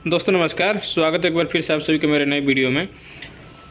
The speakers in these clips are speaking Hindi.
दोस्तों नमस्कार, स्वागत है एक बार फिर से आप सभी के मेरे नए वीडियो में।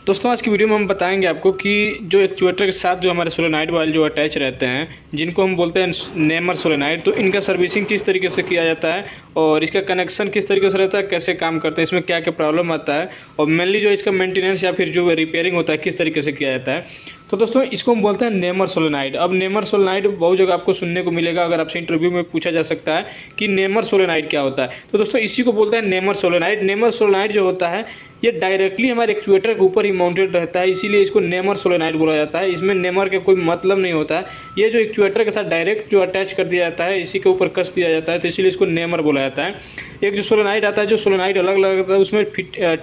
दोस्तों आज की वीडियो में हम बताएंगे आपको कि जो एक्चुएटर के साथ जो हमारे सोलेनॉइड वाल जो अटैच रहते हैं, जिनको हम बोलते हैं नेमर सोलेनॉइड, तो इनका सर्विसिंग किस तरीके से किया जाता है और इसका कनेक्शन किस तरीके से रहता है, कैसे काम करते हैं, इसमें क्या क्या प्रॉब्लम आता है और मेनली जो इसका मेंटेनेंस या फिर जो रिपेयरिंग होता है किस तरीके से किया जाता है। तो दोस्तों इसको हम बोलते हैं नेमर सोलेनॉइड। अब नेमर सोलेनॉइड बहुत जगह आपको सुनने को मिलेगा, अगर आपसे इंटरव्यू में पूछा जा सकता है कि नेमर सोलेनॉइड क्या होता है, तो दोस्तों इसी को बोलते हैं नेमर सोलेनॉइड। नेमर सोलेनॉइड जो होता है ये डायरेक्टली हमारे एक्चुएटर के ऊपर ही माउंटेड रहता है, इसीलिए इसको नेमर सोलेनॉइड बोला जाता है। इसमें नेमर का कोई मतलब नहीं होता है, ये जो एक्चुएटर के साथ डायरेक्ट जो अटैच कर दिया जाता है, इसी के ऊपर कस दिया जाता है, तो इसीलिए इसको नेमर बोला जाता है। एक जो सोलेनॉइड आता है, जो सोलेनॉइड अलग अलग रहता है, उसमें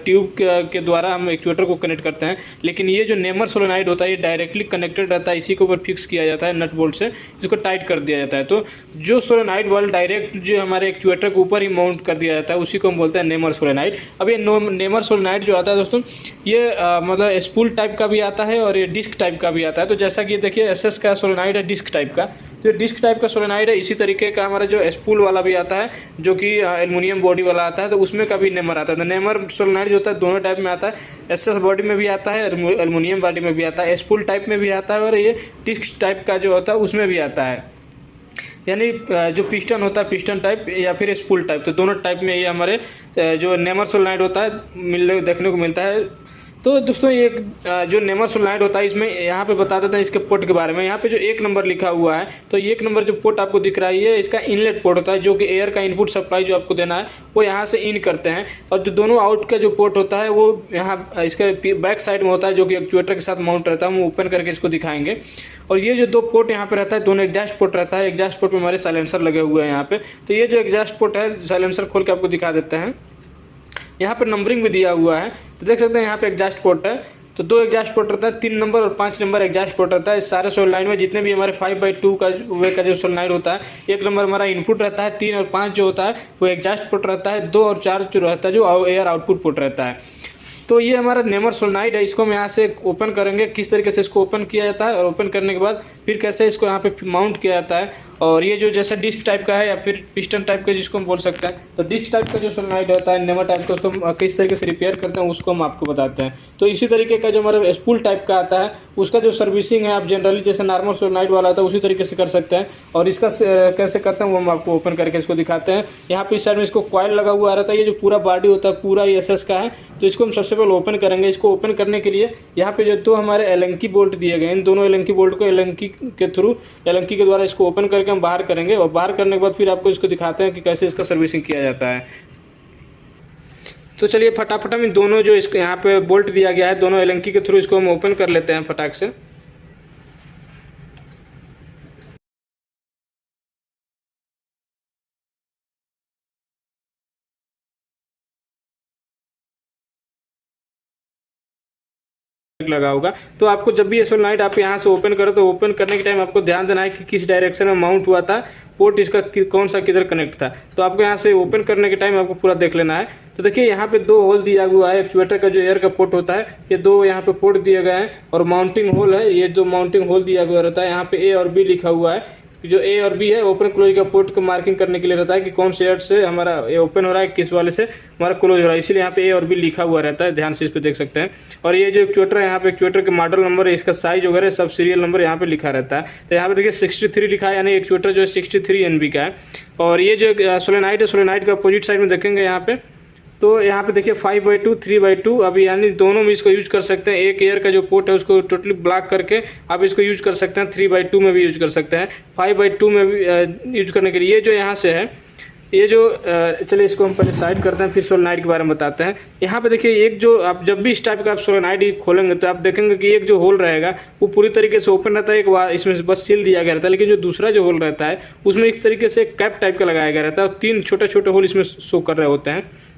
ट्यूब के द्वारा हम एक्चुएटर को कनेक्ट करते हैं, लेकिन ये जो नेमर सोलेनॉइड होता है ये डायरेक्टली कनेक्टेड रहता है, इसी के ऊपर फिक्स किया जाता है नट बोल्ट से, इसको टाइट कर दिया जाता है। तो जो सोलेनॉइड वाल डायरेक्ट जो हमारे एक्चुएटर के ऊपर ही माउंट कर दिया जाता है, उसी को हम बोलते हैं नेमर सोलेनॉइड। अब ये नेमर सोलेनॉइड जो आता है दोस्तों, ये मतलब स्पूल टाइप का भी आता है और ये डिस्क टाइप का भी आता है। तो जैसा कि देखिए एसएस का सोलेनॉइड है डिस्क टाइप का, तो डिस्क टाइप का सोलेनॉइड है। इसी तरीके का हमारा जो स्पूल वाला भी आता है, जो कि एल्युमिनियम बॉडी वाला आता है, तो उसमें का भी नेमर आता है। तो नेमर सोलेनॉइड जो होता है दोनों टाइप में आता है, एसएस बॉडी में भी आता है, एल्युमिनियम बॉडी में भी आता है, स्पूल टाइप में भी आता है और ये डिस्क टाइप का जो होता है उसमें भी आता है। यानी जो पिस्टन होता है पिस्टन टाइप या फिर स्पूल टाइप, तो दोनों टाइप में ये हमारे जो नेमर सोलेनॉइड होता है देखने को मिलता है। तो दोस्तों ये जो नेमर सोलेनॉइड होता है, इसमें यहाँ पे बता देते हैं इसके पोर्ट के बारे में। यहाँ पे जो 1 नंबर लिखा हुआ है, तो 1 नंबर जो पोर्ट आपको दिख रहा है ये इसका इनलेट पोर्ट होता है, जो कि एयर का इनपुट सप्लाई जो आपको देना है वो यहाँ से इन करते हैं। और जो दोनों आउट का जो पोर्ट होता है वो यहाँ इसका बैक साइड में होता है, जो कि एक्चुएटर के साथ माउंट रहता है। हम ओपन करके इसको दिखाएंगे। और ये जो 2 पोर्ट यहाँ पे रहता है, दोनों एग्जॉस्ट पोर्ट रहता है। एग्जॉस्ट पोर्ट में हमारे साइलेंसर लगे हुए हैं यहाँ पे। तो ये जो एग्जॉस्ट पोर्ट है, साइलेंसर खोल के आपको दिखा देते हैं। यहाँ पे नंबरिंग भी दिया हुआ है, तो देख सकते हैं यहाँ पे एग्जॉस्ट पोर्ट है। तो 2 एग्जॉस्ट पोर्ट रहता है, 3 नंबर और 5 नंबर एग्जॉस्ट पोर्ट रहता है। इस सारे सोलेनॉइड में जितने भी हमारे 5/2 का वे का जो सोलेनॉइड होता है, 1 नंबर हमारा इनपुट रहता है, 3 और 5 जो होता है वो एग्जॉस्ट पोर्ट रहता है, 2 और 4 जो रहता है जो एयर आउटपुट पोर्ट रहता है। तो ये हमारा नेमर सोलेनॉइड है। इसको हम यहाँ से ओपन करेंगे, किस तरीके से इसको ओपन किया जाता है और ओपन करने के बाद फिर कैसे इसको यहाँ पे माउंट किया जाता है। और ये जो जैसा डिस्क टाइप का है या फिर पिस्टन टाइप का जिसको हम बोल सकते हैं, तो डिस्क टाइप का जो सोलेनॉइड होता है नेमर टाइप का, उसको हम किस तरीके से रिपेयर करते हैं उसको हम आपको बताते हैं। तो इसी तरीके का जो हमारा स्पूल टाइप का आता है, उसका जो सर्विसिंग है आप जनरली जैसे नॉर्मल सोलेनॉइड वाला आता है उसी तरीके से कर सकते हैं। और इसका कैसे करते हैं वो हम आपको ओपन करके इसको दिखाते हैं। यहाँ पे इस साइड में इसको कॉइल लगा हुआ रहता है, ये जो पूरा बॉडी होता है पूरा ये एसएस का है। तो इसको हम सबसे पहले ओपन करेंगे। इसको ओपन करने के लिए यहाँ पे जो 2 हमारे एलंकी बोल्ट दिए गए हैं, इन दोनों एलंकी बोल्ट को एलंकी के थ्रू एलंकी के द्वारा इसको ओपन करके हम बाहर करेंगे। और बाहर करने के बाद फिर आपको इसको दिखाते हैं कि कैसे इसका सर्विसिंग किया जाता है। तो चलिए फटाफट हम इन दोनों जो इसको यहाँ पे बोल्ट दिया गया है, दोनों एलंकी के थ्रू इसको हम ओपन कर लेते हैं फटाक से। लगा होगा, तो आपको जब भी ये सोलेनॉइड आप यहाँ से ओपन करो तो ओपन करने के टाइम आपको ध्यान देना है कि किस डायरेक्शन में माउंट हुआ था, पोर्ट इसका कौन सा किधर कनेक्ट था। तो आपको यहाँ से ओपन करने के टाइम आपको पूरा देख लेना है। तो देखिए यहाँ पे 2 होल दिया हुआ है। एक्चुएटर का जो एयर का पोर्ट होता है, ये 2 यहाँ पे पोर्ट दिए गए हैं और माउंटिंग होल है। ये जो माउंटिंग होल दिया हुआ रहता है, यहाँ पे A और B लिखा हुआ है। जो A और B है ओपन क्लोज का पोर्ट को मार्किंग करने के लिए रहता है कि कौन से एयर से हमारा ये ओपन हो रहा है, किस वाले से हमारा क्लोज हो रहा है, इसीलिए यहाँ पे A और B लिखा हुआ रहता है। ध्यान से इस पे देख सकते हैं। और ये जो एक्चुएटर है, यहाँ पे एक्चुएटर के मॉडल नंबर, इसका साइज वगैरह सब सीरियल नंबर यहाँ पे लिखा रहता है। तो यहाँ पे देखिए 63 लिखा है, यानी एक्चुएटर जो है 63 NB का है। और ये जो सोलेनॉइड है, सोलेनॉइड का अपोजिट साइड में देखेंगे यहाँ पे, तो यहाँ पे देखिए 5/2 3/2 अभी, यानी दोनों में इसको यूज कर सकते हैं। एक एयर का जो पोर्ट है उसको टोटली ब्लॉक करके आप इसको यूज कर सकते हैं। 3/2 में भी यूज कर सकते हैं, 5/2 में भी यूज करने के लिए। ये जो यहाँ से है, ये जो चलिए इसको हम पहले साइड करते हैं, फिर सोलेनॉइड के बारे में बताते हैं। यहाँ पे देखिए एक जो आप जब भी इस टाइप का आप सोलेनॉइड खोलेंगे तो आप देखेंगे कि एक जो होल रहेगा वो पूरी तरीके से ओपन रहता है, एक इसमें बस सील दिया गया रहता है। लेकिन जो दूसरा जो होल रहता है उसमें इस तरीके से कैप टाइप का लगाया गया रहता है और 3 छोटे छोटे होल इसमें शो कर रहे होते हैं।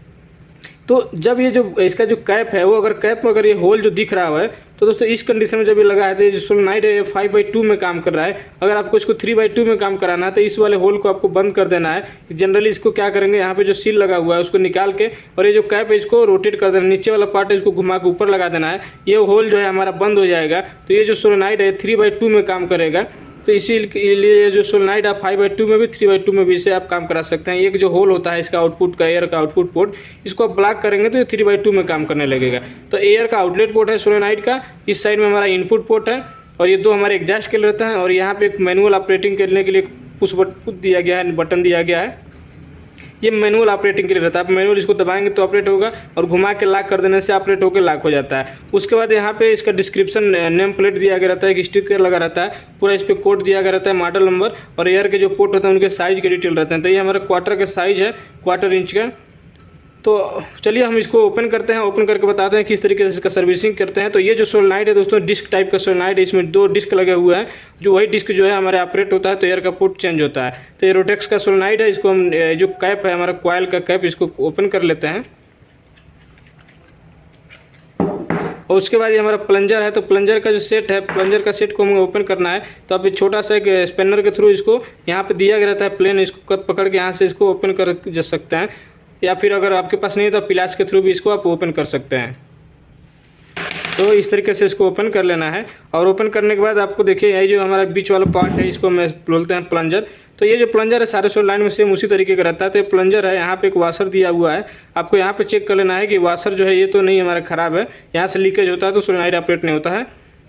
तो जब ये जो इसका जो कैप है, वो अगर कैप में अगर ये होल जो दिख रहा है, तो दोस्तों इस कंडीशन में जब ये लगा है तो ये जो सोलेनॉइड है 5/2 में काम कर रहा है। अगर आपको इसको 3/2 में काम कराना है तो इस वाले होल को आपको बंद कर देना है। जनरली इसको क्या करेंगे, यहाँ पे जो सील लगा हुआ है उसको निकाल के और ये जो कैप है इसको रोटेट कर देना, नीचे वाला पार्ट है इसको घुमा के ऊपर लगा देना है। ये होल जो है हमारा बंद हो जाएगा। तो ये जो सोलेनॉइड है 3/2 में काम करेगा। तो इसीलिए जो सोलेनाइड आप 5/2 में भी 3/2 में भी इसे आप काम करा सकते हैं। एक जो होल होता है इसका आउटपुट का, एयर का आउटपुट पोर्ट, इसको आप ब्लॉक करेंगे तो ये 3/2 में काम करने लगेगा। तो एयर का आउटलेट पोर्ट है सोलेनाइड का, इस साइड में हमारा इनपुट पोर्ट है और ये दो हमारे एग्जॉस्ट के लिए रहता है। और यहाँ पे एक मैनुअल ऑपरेटिंग करने के लिए पुश दिया गया है, बटन दिया गया है, ये मैनुअल ऑपरेटिंग के लिए रहता है। आप मैनुअल इसको दबाएंगे तो ऑपरेट होगा और घुमा के लॉक कर देने से ऑपरेट होकर लॉक हो जाता है। उसके बाद यहाँ पे इसका डिस्क्रिप्शन नेम प्लेट दिया गया रहता है, एक स्टिकर लगा रहता है, पूरा इस पर कोड दिया गया रहता है, मॉडल नंबर और एयर के जो पोर्ट होते हैं उनके साइज के डिटेल रहते हैं। तो ये हमारा क्वार्टर का साइज है, 1/4 इंच का। तो चलिए हम इसको ओपन करते हैं, ओपन करके बताते हैं किस तरीके से इसका सर्विसिंग करते हैं। तो ये जो सोलेनाइड है दोस्तों, डिस्क टाइप का सोलेनाइड है, इसमें 2 डिस्क लगे हुए हैं, जो वही डिस्क जो है हमारे ऑपरेट होता है तो एयर का पोर्ट चेंज होता है। तो ये रोटेक्स का सोलेनाइड है, इसको हम जो कैप है हमारा कॉइल का कैप, इसको ओपन कर लेते हैं। और उसके बाद ये हमारा प्लंजर है, तो प्लंजर का जो सेट है, प्लंजर का सेट को हमें ओपन करना है। तो आप एक छोटा सा एक स्पेनर के थ्रू इसको यहाँ पे दिया गया रहता है प्लेन, इसको पकड़ के यहाँ से इसको ओपन कर जा सकते हैं, या फिर अगर आपके पास नहीं है तो प्लास के थ्रू भी इसको आप ओपन कर सकते हैं। तो इस तरीके से इसको ओपन कर लेना है। और ओपन करने के बाद आपको देखिए ये जो हमारा बीच वाला पार्ट है, इसको मैं बोलते हैं प्लंजर। तो ये जो प्लंजर है सारे सोलेनाइड में सेम उसी तरीके का रहता है। तो ये प्लंजर है, यहाँ पे एक वाशर दिया हुआ है, आपको यहाँ पे चेक कर लेना है कि वाशर जो है ये तो नहीं हमारा ख़राब है, यहाँ से लीकेज होता है तो सोलेनाइड ऑपरेट नहीं होता है।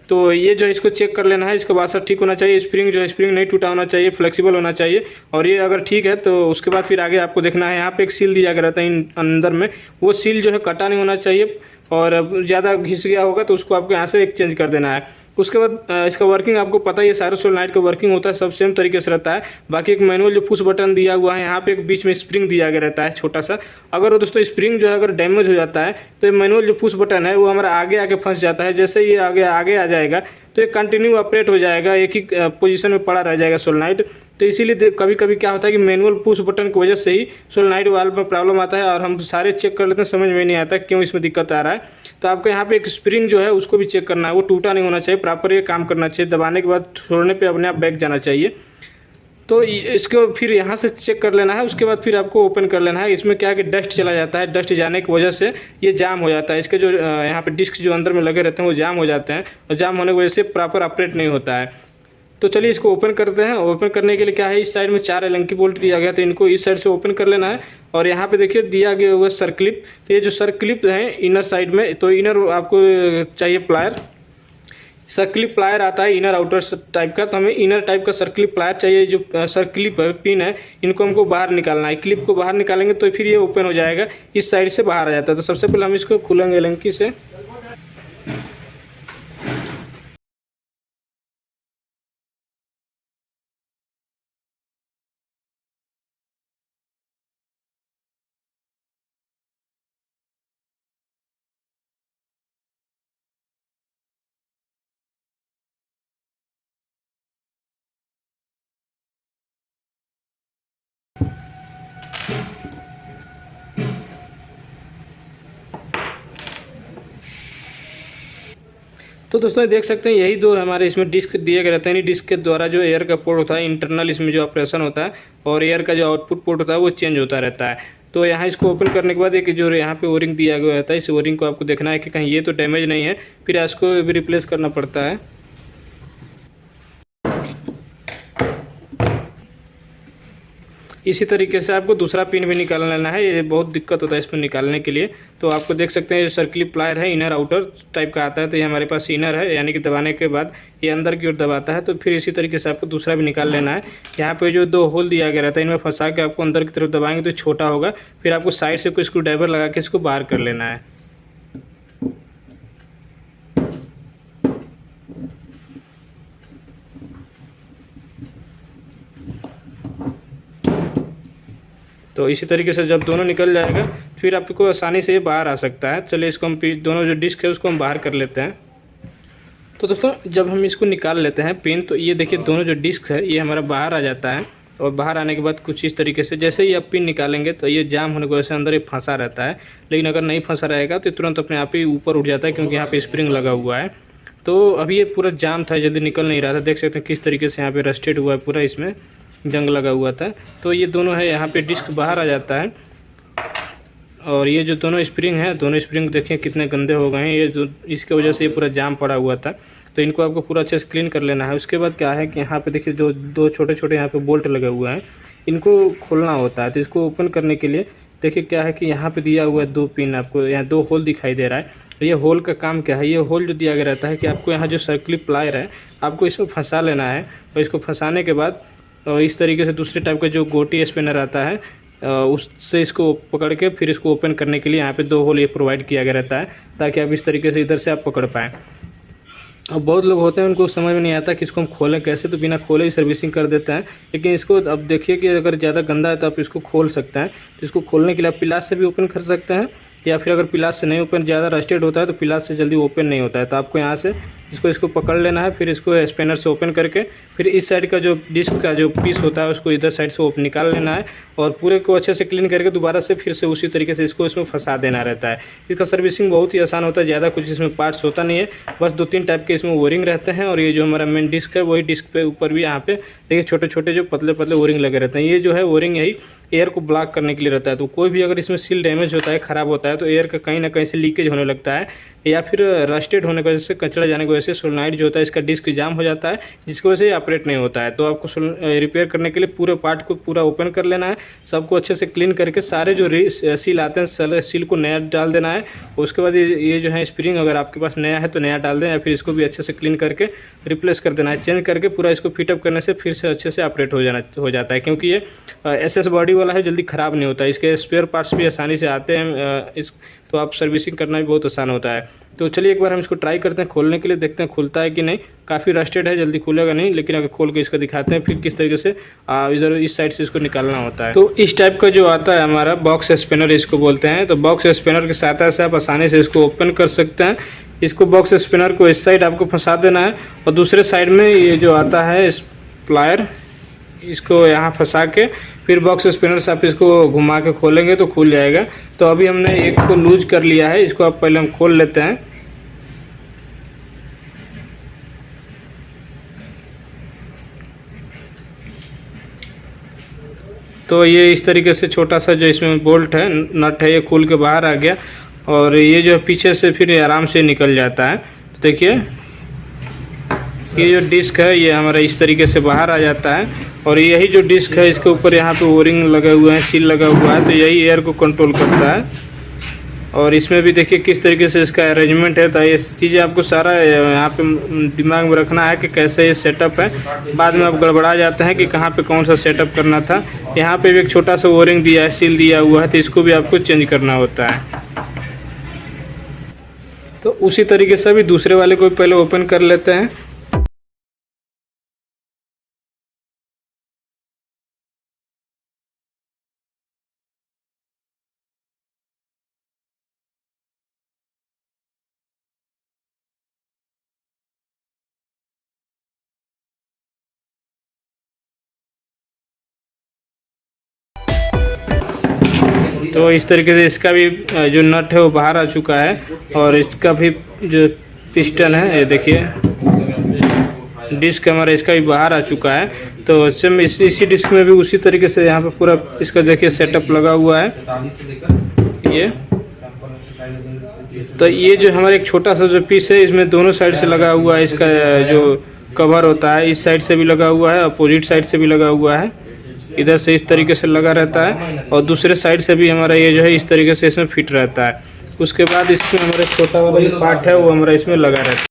तो ये जो है इसको चेक कर लेना है, इसका वाशर ठीक होना चाहिए, स्प्रिंग जो है स्प्रिंग नहीं टूटा होना चाहिए, फ्लेक्सिबल होना चाहिए। और ये अगर ठीक है तो उसके बाद फिर आगे आपको देखना है, यहाँ पे एक सील दिया गया रहता है अंदर में, वो सील जो है कटा नहीं होना चाहिए और ज़्यादा घिस गया होगा तो उसको आपको यहाँ से एक्सचेंज कर देना है। उसके बाद इसका वर्किंग आपको पता ही है, सारे सोलेनाइड का वर्किंग होता है सब सेम तरीके से रहता है। बाकी एक मैनुअल जो पुश बटन दिया हुआ है, यहाँ पे एक बीच में स्प्रिंग दिया गया रहता है छोटा सा। अगर दोस्तों स्प्रिंग जो है अगर डैमेज हो जाता है तो ये मैनुअल जो पुश बटन है वो हमारा आगे आगे फंस जाता है। जैसे ये आगे आगे आ जाएगा तो ये कंटिन्यू ऑपरेट हो जाएगा, एक ही पोजीशन में पड़ा रह जाएगा सोलेनाइड। तो इसीलिए कभी कभी क्या होता है कि मैनुअल पुश बटन की वजह से ही सोलेनाइड वाल्व में प्रॉब्लम आता है और हम सारे चेक कर लेते हैं, समझ में नहीं आता क्यों इसमें दिक्कत आ रहा है। तो आपको यहाँ पे एक स्प्रिंग जो है उसको भी चेक करना है, वो टूटा नहीं होना चाहिए, प्रॉपर ये काम करना चाहिए, दबाने के बाद छोड़ने पे अपने आप बैक जाना चाहिए। तो इसको फिर यहाँ से चेक कर लेना है। उसके बाद फिर आपको ओपन कर लेना है। इसमें क्या है कि डस्ट चला जाता है, डस्ट जाने की वजह से ये जाम हो जाता है, इसके जो यहाँ पे डिस्क जो अंदर में लगे रहते हैं वो जाम हो जाते हैं और जाम होने की वजह से प्रॉपर ऑपरेट नहीं होता है। तो चलिए इसको ओपन करते हैं। ओपन करने के लिए क्या है, इस साइड में 4 एलंकी बोल्ट दिया गया, तो इनको इस साइड से ओपन कर लेना है। और यहाँ पे देखिए दिया गया हुआ सर क्लिप, तो ये जो सर क्लिप है इनर साइड में, तो इनर आपको चाहिए प्लायर, सर क्लिप प्लायर आता है इनर आउटर टाइप का, तो हमें इनर टाइप का सर क्लिप प्लायर चाहिए। जो सर क्लिप है, पिन है, इनको हमको बाहर निकालना है। क्लिप को बाहर निकालेंगे तो फिर ये ओपन हो जाएगा, इस साइड से बाहर आ जाता है। तो सबसे पहले हम इसको खोलेंगे एलंकी से। तो दोस्तों देख सकते हैं यही दो हमारे इसमें डिस्क दिए गए रहते हैं। डिस्क के द्वारा जो एयर का पोर्ट होता है इंटरनल, इसमें जो ऑपरेशन होता है, और एयर का जो आउटपुट पोर्ट होता है वो चेंज होता रहता है। तो यहाँ इसको ओपन करने के बाद एक जो यहाँ पे ओरिंग दिया गया रहता है, इस ओरिंग को आपको देखना है कि कहीं ये तो डैमेज नहीं है, फिर इसको भी रिप्लेस करना पड़ता है। इसी तरीके से आपको दूसरा पिन भी निकाल लेना है, ये बहुत दिक्कत होता है इसमें निकालने के लिए। तो आपको देख सकते हैं ये सर्कली प्लायर है, इनर आउटर टाइप का आता है। तो ये हमारे पास इनर है, यानी कि दबाने के बाद ये अंदर की ओर दबाता है। तो फिर इसी तरीके से आपको दूसरा भी निकाल लेना है। यहाँ पे जो 2 होल दिया गया रहता है, इनमें फंसा के आपको अंदर की तरफ दबाएंगे तो छोटा होगा, फिर आपको साइड से कोई स्क्रू ड्राइवर लगा के इसको बाहर कर लेना है। तो इसी तरीके से जब दोनों निकल जाएगा फिर आपको आसानी से ये बाहर आ सकता है। चलिए इसको हम दोनों जो डिस्क है उसको हम बाहर कर लेते हैं। तो दोस्तों जब हम इसको निकाल लेते हैं पिन, तो ये देखिए दोनों जो डिस्क है ये हमारा बाहर आ जाता है। और बाहर आने के बाद कुछ इस तरीके से, जैसे ही आप पिन निकालेंगे तो ये जाम होने की वजह से अंदर ये फंसा रहता है। लेकिन अगर नहीं फंसा रहेगा तो तुरंत अपने आप ही ऊपर उठ जाता है, क्योंकि यहाँ पे स्प्रिंग लगा हुआ है। तो अभी ये पूरा जाम था, जल्दी निकल नहीं रहा था। देख सकते हैं किस तरीके से यहाँ पे रस्टेड हुआ है, पूरा इसमें जंग लगा हुआ था। तो ये दोनों है, यहाँ पे डिस्क बाहर आ जाता है। और ये जो दोनों स्प्रिंग हैं, दोनों स्प्रिंग देखिए कितने गंदे हो गए हैं, ये जो इसके वजह से ये पूरा जाम पड़ा हुआ था। तो इनको आपको पूरा अच्छे से क्लीन कर लेना है। उसके बाद क्या है कि यहाँ पे देखिए जो दो छोटे छोटे यहाँ पे बोल्ट लगे हुए हैं, इनको खोलना होता है। तो इसको ओपन करने के लिए देखिए क्या है कि यहाँ पे दिया हुआ है 2 पिन, आपको यहाँ 2 होल दिखाई दे रहा है। ये होल का काम क्या है, ये होल जो दिया गया रहता है कि आपको यहाँ जो सर्कुलर प्लायर है आपको इसमें फंसा लेना है। और इसको फंसाने के बाद इस तरीके से दूसरे टाइप का जो गोटी स्पिनर आता है उससे इसको पकड़ के फिर इसको ओपन करने के लिए यहाँ पे 2 होल ये प्रोवाइड किया गया रहता है, ताकि आप इस तरीके से इधर से आप पकड़ पाएँ। अब बहुत लोग होते हैं उनको समझ में नहीं आता कि इसको हम खोलें कैसे, तो बिना खोले ही सर्विसिंग कर देते हैं। लेकिन इसको अब देखिए कि अगर ज़्यादा गंदा है तो आप इसको खोल सकते हैं। तो इसको खोलने के लिए आप पिलास से भी ओपन कर सकते हैं, या फिर अगर पिलास से नहीं ओपन, ज़्यादा रस्टेड होता है तो पिलास से जल्दी ओपन नहीं होता है। तो आपको यहाँ से इसको पकड़ लेना है, फिर इसको स्पैनर से ओपन करके फिर इस साइड का जो डिस्क का जो पीस होता है उसको इधर साइड से निकाल लेना है, और पूरे को अच्छे से क्लीन करके दोबारा से फिर से उसी तरीके से इसको इसमें फंसा देना रहता है। इसका सर्विसिंग बहुत ही आसान होता है, ज़्यादा कुछ इसमें पार्ट्स होता नहीं है, बस 2-3 टाइप के इसमें वोरिंग रहते हैं। और ये जो हमारा मेन डिस्क है वही डिस्क पे ऊपर भी यहाँ पे देखिए छोटे छोटे जो पतले पतले वोरिंग लगे रहते हैं। ये जो है वोरिंग यही एयर को ब्लॉक करने के लिए रहता है। तो कोई भी अगर इसमें सील डैमेज होता है, ख़राब होता है, तो एयर का कहीं ना कहीं से लीकेज होने लगता है, या फिर रस्टेड होने की वजह से, कचरा जाने की वजह से सोलेनाइड जो होता है इसका डिस्क जाम हो जाता है, जिसकी वजह से ऑपरेट नहीं होता है। तो आपको रिपेयर करने के लिए पूरे पार्ट को पूरा ओपन कर लेना है, सबको अच्छे से क्लीन करके सारे जो सील आते हैं सारे सील को नया डाल देना है। उसके बाद ये जो है स्प्रिंग अगर आपके पास नया है तो नया डाल दें, या फिर इसको भी अच्छे से क्लीन करके रिप्लेस कर देना है, चेंज करके पूरा इसको फिटअप करने से फिर से अच्छे से ऑपरेट हो जाता है। क्योंकि ये SS बॉडी वाला है, जल्दी ख़राब नहीं होता है, इसके स्पेयर पार्ट्स भी आसानी से आते हैं तो आप सर्विसिंग करना भी बहुत आसान होता है। तो चलिए एक बार हम इसको ट्राई करते हैं खोलने के लिए, देखते हैं खुलता है कि नहीं। काफ़ी रस्टेड है, जल्दी खुलेगा नहीं, लेकिन अगर खोल के इसको दिखाते हैं फिर किस तरीके से इधर इस साइड से इसको निकालना होता है। तो इस टाइप का जो आता है हमारा बॉक्स स्पिनर इसको बोलते हैं। तो बॉक्स स्पिनर के साथ से आप आसानी से इसको ओपन कर सकते हैं। इसको बॉक्स स्पिनर को इस साइड आपको फंसा देना है, और दूसरे साइड में ये जो आता है प्लायर, इसको यहाँ फंसा के फिर बॉक्स स्पिनर से आप इसको घुमा के खोलेंगे तो खुल जाएगा। तो अभी हमने एक को लूज कर लिया है, इसको आप पहले हम खोल लेते हैं। तो ये इस तरीके से छोटा सा जो इसमें बोल्ट है, नट है, ये खुल के बाहर आ गया, और ये जो पीछे से फिर आराम से निकल जाता है। तो देखिए ये जो डिस्क है ये हमारा इस तरीके से बाहर आ जाता है, और यही जो डिस्क है इसके ऊपर यहाँ पे ओरिंग लगे हुए हैं, सील लगा हुआ है, तो यही एयर को कंट्रोल करता है। और इसमें भी देखिए किस तरीके से इसका अरेंजमेंट है। तो ये चीज़ें आपको सारा यहाँ पे दिमाग में रखना है कि कैसे ये सेटअप है। बाद में आप गड़बड़ा जाते हैं कि कहाँ पे कौन सा सेटअप करना था। यहाँ पे भी एक छोटा सा ओरिंग दिया है, सील दिया हुआ है, तो इसको भी आपको चेंज करना होता है। तो उसी तरीके से भी दूसरे वाले को पहले ओपन कर लेते हैं। तो इस तरीके से इसका भी जो नट है वो बाहर आ चुका है, और इसका भी जो पिस्टन है ये देखिए डिस्क हमारा इसका भी बाहर आ चुका है। तो सेम इसी डिस्क में भी उसी तरीके से यहाँ पे पूरा इसका देखिए सेटअप लगा हुआ है ये। तो ये जो हमारा एक छोटा सा जो पीस है इसमें दोनों साइड से लगा हुआ है, इसका जो कवर होता है इस साइड से भी लगा हुआ है, अपोजिट साइड से भी लगा हुआ है, इधर से इस तरीके से लगा रहता है, और दूसरे साइड से भी हमारा ये जो है इस तरीके से इसमें फिट रहता है। उसके बाद इसमें हमारा छोटा वाला जो पार्ट है वो हमारा इसमें लगा रहता है।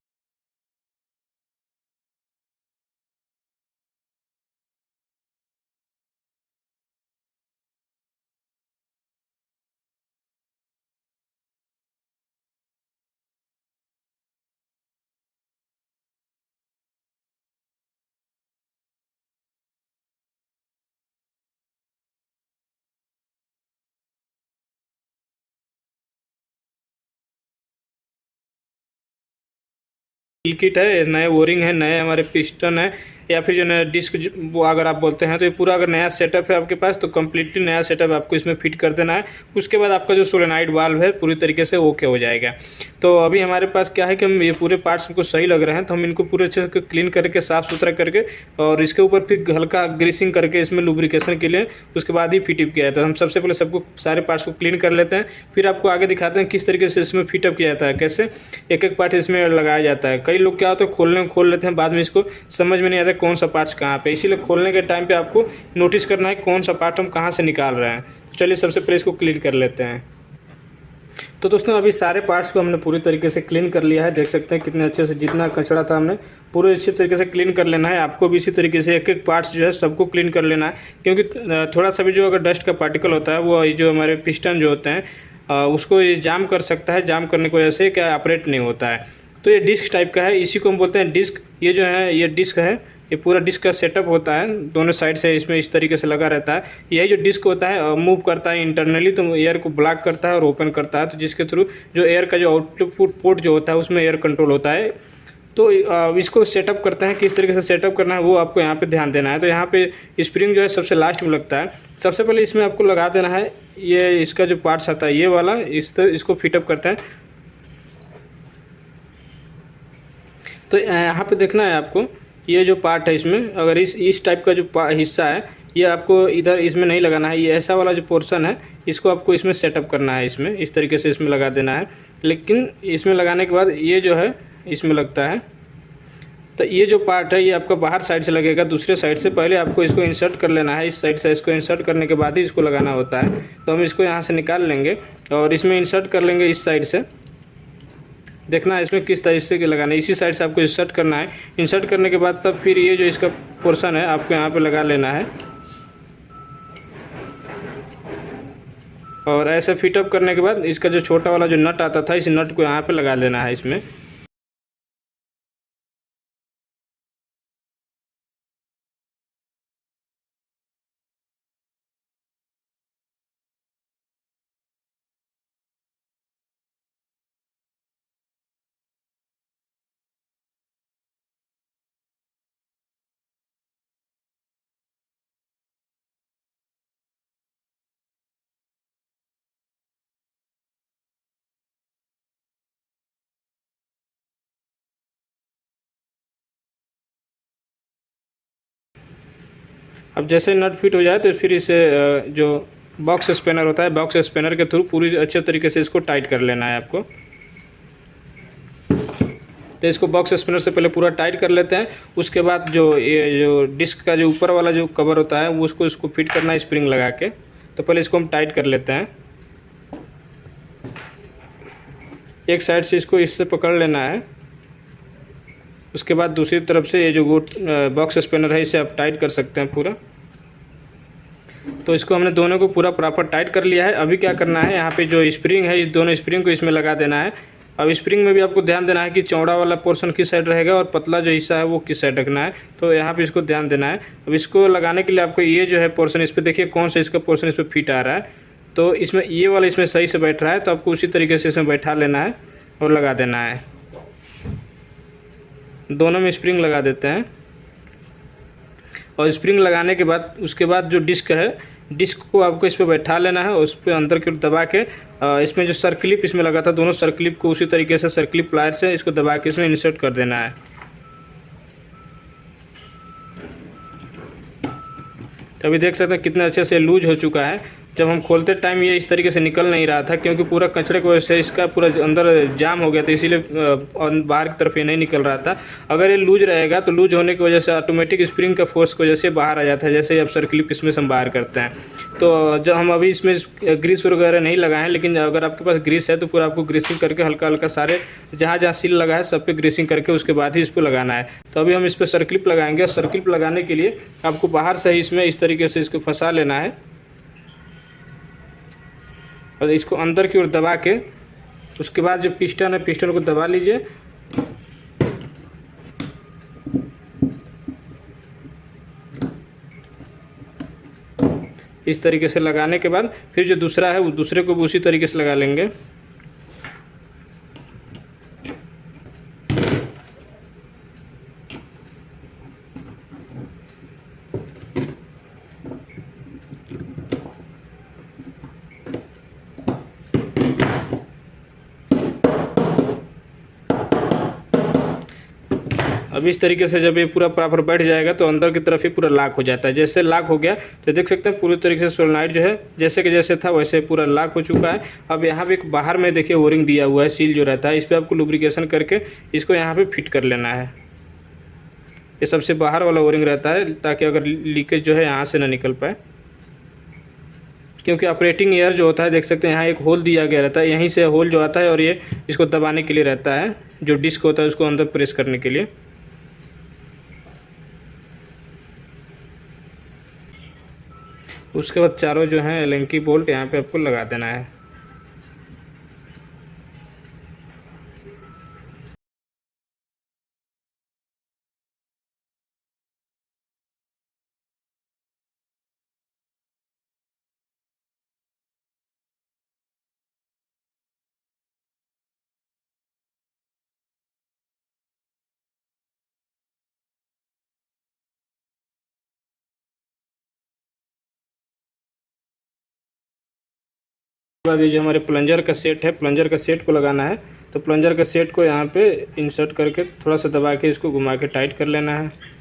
किट है, नए वोरिंग है, नए हमारे पिस्टन है, या फिर जो नया डिस्क वो अगर आप बोलते हैं, तो ये पूरा अगर नया सेटअप है आपके पास तो कम्प्लीटली नया सेटअप आपको इसमें फिट कर देना है। उसके बाद आपका जो सोलेनॉइड वाल्व है पूरी तरीके से ओके हो जाएगा। तो अभी हमारे पास क्या है कि हम ये पूरे पार्ट्स हमको सही लग रहे हैं, तो हम इनको पूरे अच्छे से क्लीन करके साफ़ सुथरा करके और इसके ऊपर फिर हल्का ग्रीसिंग करके इसमें लुब्रिकेशन के लिए उसके बाद ही फिटअप किया जाता है। हम सबसे पहले सबको सारे पार्ट्स को क्लीन कर लेते हैं, फिर आपको आगे दिखाते हैं किस तरीके से इसमें फिटअप किया जाता है, कैसे एक एक पार्ट इसमें लगाया जाता है। कई लोग क्या होता है खोल लेते हैं, बाद में इसको समझ में नहीं आता कौन सा पार्ट्स कहाँ पे, इसीलिए खोलने के टाइम पे आपको नोटिस करना है कौन सा पार्ट हम कहाँ से निकाल रहे हैं। चलिए सबसे पहले इसको क्लीन कर लेते हैं। तो दोस्तों अभी सारे पार्ट्स को हमने पूरी तरीके से क्लीन कर लिया है। देख सकते हैं कितने अच्छे से, जितना कचरा था हमने पूरे अच्छे तरीके से क्लीन कर लेना है। आपको भी इसी तरीके से एक एक पार्ट्स जो है सबको क्लीन कर लेना है, क्योंकि थोड़ा सा भी जो अगर डस्ट का पार्टिकल होता है वो जो हमारे पिस्टन जो होते हैं उसको ये जाम कर सकता है। जाम करने की वजह से क्या ऑपरेट नहीं होता है। तो ये डिस्क टाइप का है, इसी को हम बोलते हैं डिस्क। ये जो है ये डिस्क है, ये पूरा डिस्क का सेटअप होता है, दोनों साइड से इसमें इस तरीके से लगा रहता है। यही जो डिस्क होता है मूव करता है इंटरनली, तो एयर को ब्लॉक करता है और ओपन करता है, तो जिसके थ्रू जो एयर का जो आउटपुट पोर्ट जो होता है उसमें एयर कंट्रोल होता है। तो इसको सेटअप करते हैं, किस तरीके से सेटअप करना है वो आपको यहाँ पे ध्यान देना है। तो यहाँ पे स्प्रिंग जो है सबसे लास्ट में लगता है। सबसे पहले इसमें आपको लगा देना है ये इसका जो पार्ट्स आता है ये वाला, इसको फिटअप करते हैं। तो यहाँ पे देखना है आपको ये जो पार्ट है इसमें, अगर इस टाइप का जो हिस्सा है ये आपको इधर इसमें नहीं लगाना है। ये ऐसा वाला जो पोर्शन है इसको आपको इसमें सेटअप करना है, इसमें इस तरीके से इसमें लगा देना है। लेकिन इसमें लगाने के बाद ये जो है इसमें लगता है, तो ये जो पार्ट है ये आपका बाहर साइड से लगेगा, दूसरे साइड से। पहले आपको इसको इंसर्ट कर लेना है, इस साइड से इसको इंसर्ट करने के बाद ही इसको लगाना होता है। तो हम इसको यहाँ से निकाल लेंगे और इसमें इंसर्ट कर लेंगे इस साइड से। देखना है इसमें किस तरीके के लगाना है, इसी साइड से आपको इंसर्ट करना है। इंसर्ट करने के बाद तब फिर ये जो इसका पोर्शन है आपको यहाँ पे लगा लेना है और ऐसे फिटअप करने के बाद इसका जो छोटा वाला जो नट आता था इस नट को यहाँ पे लगा लेना है इसमें। अब जैसे नट फिट हो जाए तो फिर इसे जो बॉक्स स्पैनर होता है, बॉक्स स्पैनर के थ्रू पूरी अच्छे तरीके से इसको टाइट कर लेना है आपको। तो इसको बॉक्स स्पैनर से पहले पूरा टाइट कर लेते हैं। उसके बाद ये जो डिस्क का जो ऊपर वाला जो कवर होता है वो इसको फिट करना है स्प्रिंग लगा के। तो पहले इसको हम टाइट कर लेते हैं। एक साइड से इसको इससे पकड़ लेना है, उसके बाद दूसरी तरफ से ये जो बॉक्स स्पैनर है इसे आप टाइट कर सकते हैं पूरा। तो इसको हमने दोनों को पूरा प्रॉपर टाइट कर लिया है। अभी क्या करना है, यहाँ पे जो स्प्रिंग है इस दोनों स्प्रिंग को इसमें लगा देना है। अब स्प्रिंग में भी आपको ध्यान देना है कि चौड़ा वाला पोर्शन किस साइड रहेगा और पतला जो हिस्सा है वो किस साइड रखना है। तो यहाँ पे इसको ध्यान देना है। अब इसको लगाने के लिए आपको ये जो है पोर्शन, इस पर देखिए कौन सा इसका पोर्शन इस पर फिट आ रहा है। तो इसमें ये वाला इसमें सही से बैठ रहा है, तो आपको उसी तरीके से इसमें बैठा लेना है और लगा देना है। दोनों में स्प्रिंग लगा देते हैं और स्प्रिंग लगाने के बाद उसके बाद जो डिस्क है, डिस्क को आपको इस पर बैठा लेना है और उस पर अंदर की ओर दबा के इसमें जो सर्कलिप इसमें लगा था दोनों सर्कलिप को उसी तरीके से सर्कलिप प्लायर से इसको दबा के इसमें इंसर्ट कर देना है। तो अभी देख सकते हैं कितने अच्छे से लूज हो चुका है। जब हम खोलते टाइम ये इस तरीके से निकल नहीं रहा था, क्योंकि पूरा कचरे की वजह से इसका पूरा अंदर जाम हो गया था, इसीलिए बाहर की तरफ ये नहीं निकल रहा था। अगर ये लूज रहेगा तो लूज होने की वजह से ऑटोमेटिक स्प्रिंग का फोर्स की वजह से बाहर आ जाता है, जैसे आप सर्कलिप इसमें से हम बाहर करते हैं। तो जब हम अभी इसमें ग्रीस वगैरह नहीं लगाए हैं, लेकिन अगर आपके पास ग्रीस है तो पूरा आपको ग्रीसिंग करके हल्का हल्का सारे जहाँ जहाँ सील लगा है सब पे ग्रीसिंग करके उसके बाद ही इस पर लगाना है। तो अभी हम इस पर सर्कलिप लगाएंगे। सर्कलिप लगाने के लिए आपको बाहर से ही इसमें इस तरीके से इसको फंसा लेना है और इसको अंदर की ओर दबा के उसके बाद जो पिस्टन है पिस्टन को दबा लीजिए। इस तरीके से लगाने के बाद फिर जो दूसरा है वो दूसरे को भी उसी तरीके से लगा लेंगे। अब इस तरीके से जब ये पूरा प्रॉपर बैठ जाएगा तो अंदर की तरफ ही पूरा लॉक हो जाता है। जैसे लॉक हो गया तो देख सकते हैं पूरी तरीके से सोलेनॉइड जो है जैसे कि जैसे था वैसे पूरा लॉक हो चुका है। अब यहाँ पे एक बाहर में देखिए ओरिंग दिया हुआ है, सील जो रहता है, इस पर आपको लुब्रिकेशन करके इसको यहाँ पे फिट कर लेना है। ये सबसे बाहर वाला ओरिंग रहता है ताकि अगर लीकेज जो है यहाँ से ना निकल पाए, क्योंकि ऑपरेटिंग एयर जो होता है देख सकते हैं यहाँ एक होल दिया गया रहता है, यहीं से होल जो आता है और ये इसको दबाने के लिए रहता है, जो डिस्क होता है उसको अंदर प्रेस करने के लिए। उसके बाद चारों जो है एलेंकी बोल्ट यहाँ पे आपको लगा देना है। बाद ये जो हमारे प्लंजर का सेट है, प्लंजर का सेट को लगाना है। तो प्लंजर का सेट को यहाँ पे इंसर्ट करके थोड़ा सा दबा के इसको घुमा के टाइट कर लेना है।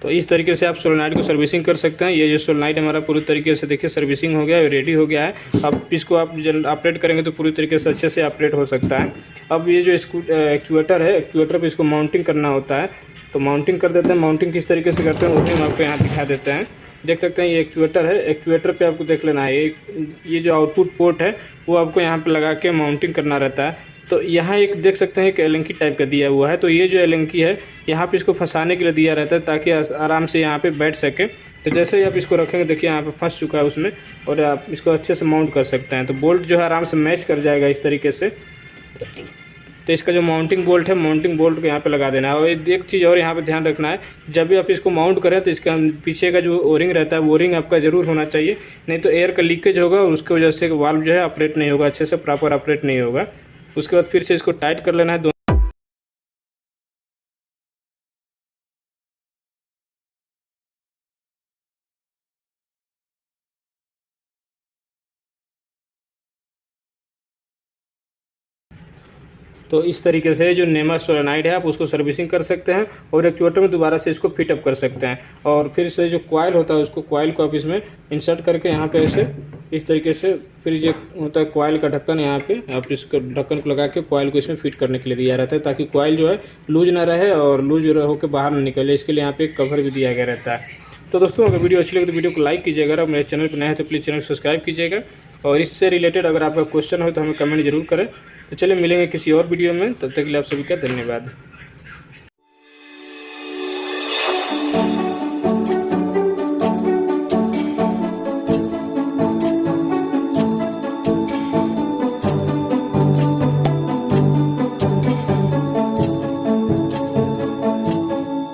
तो इस तरीके से आप सोलेनॉइड को सर्विसिंग कर सकते हैं। ये जो सोलेनॉइड हमारा पूरी तरीके से देखिए सर्विसिंग हो गया है, रेडी हो गया है। अब इसको आप जब ऑपरेट करेंगे तो पूरी तरीके से अच्छे से ऑपरेट हो सकता है। अब ये जो एक्चुएटर है, एक्चुएटर पे इसको माउंटिंग करना होता है, तो माउंटिंग कर देते हैं। माउंटिंग किस तरीके से करते हैं वो भी हम आपको यहाँ दिखा देते हैं। देख सकते हैं ये एक्चुएटर है, एक्चुएटर पे आपको देख लेना है ये जो आउटपुट पोर्ट है वो आपको यहाँ पे लगा के माउंटिंग करना रहता है। तो यहाँ एक देख सकते हैं एक एलेंकी टाइप का दिया हुआ है, तो ये जो एलेंकी है यहाँ पे इसको फंसाने के लिए दिया रहता है ताकि आराम से यहाँ पे बैठ सके। तो जैसे ही आप इसको रखेंगे देखिए यहाँ पे फंस चुका है उसमें, और आप इसको अच्छे से माउंट कर सकते हैं। तो बोल्ट जो है आराम से मैच कर जाएगा इस तरीके से। तो इसका जो माउंटिंग बोल्ट है, माउंटिंग बोल्ट को यहाँ पे लगा देना है। और एक चीज़ और यहाँ पे ध्यान रखना है, जब भी आप इसको माउंट करें तो इसका पीछे का जो ओरिंग रहता है वो ओरिंग आपका ज़रूर होना चाहिए, नहीं तो एयर का लीकेज होगा और उसकी वजह से वाल्व जो है ऑपरेट नहीं होगा, अच्छे से प्रॉपर ऑपरेट नहीं होगा। उसके बाद फिर से इसको टाइट कर लेना है। तो इस तरीके से जो नेमर सोलेनॉइड है आप उसको सर्विसिंग कर सकते हैं और एक्चुएटर में दोबारा से इसको फिटअप कर सकते हैं। और फिर से जो कॉइल होता है उसको कॉइल को आप इसमें इंसर्ट करके यहाँ पे ऐसे इस तरीके से, फिर जो होता है कॉइल का ढक्कन, यहाँ पे आप इसको ढक्कन को लगा के कॉइल को इसमें फिट करने के लिए दिया रहता है ताकि कॉइल जो है लूज ना रहे और लूज होकर बाहर ना निकले। इसके लिए यहाँ पे एक कवर भी दिया गया रहता है। तो दोस्तों अगर वीडियो अच्छी लगे तो वीडियो को लाइक कीजिएगा, अगर मेरे चैनल पर नए हैं तो प्लीज़ चैनल को सब्सक्राइब कीजिएगा, और इससे रिलेटेड अगर आपका क्वेश्चन हो तो हमें कमेंट जरूर करें। तो चलिए मिलेंगे किसी और वीडियो में, तब तक के लिए आप सभी का धन्यवाद।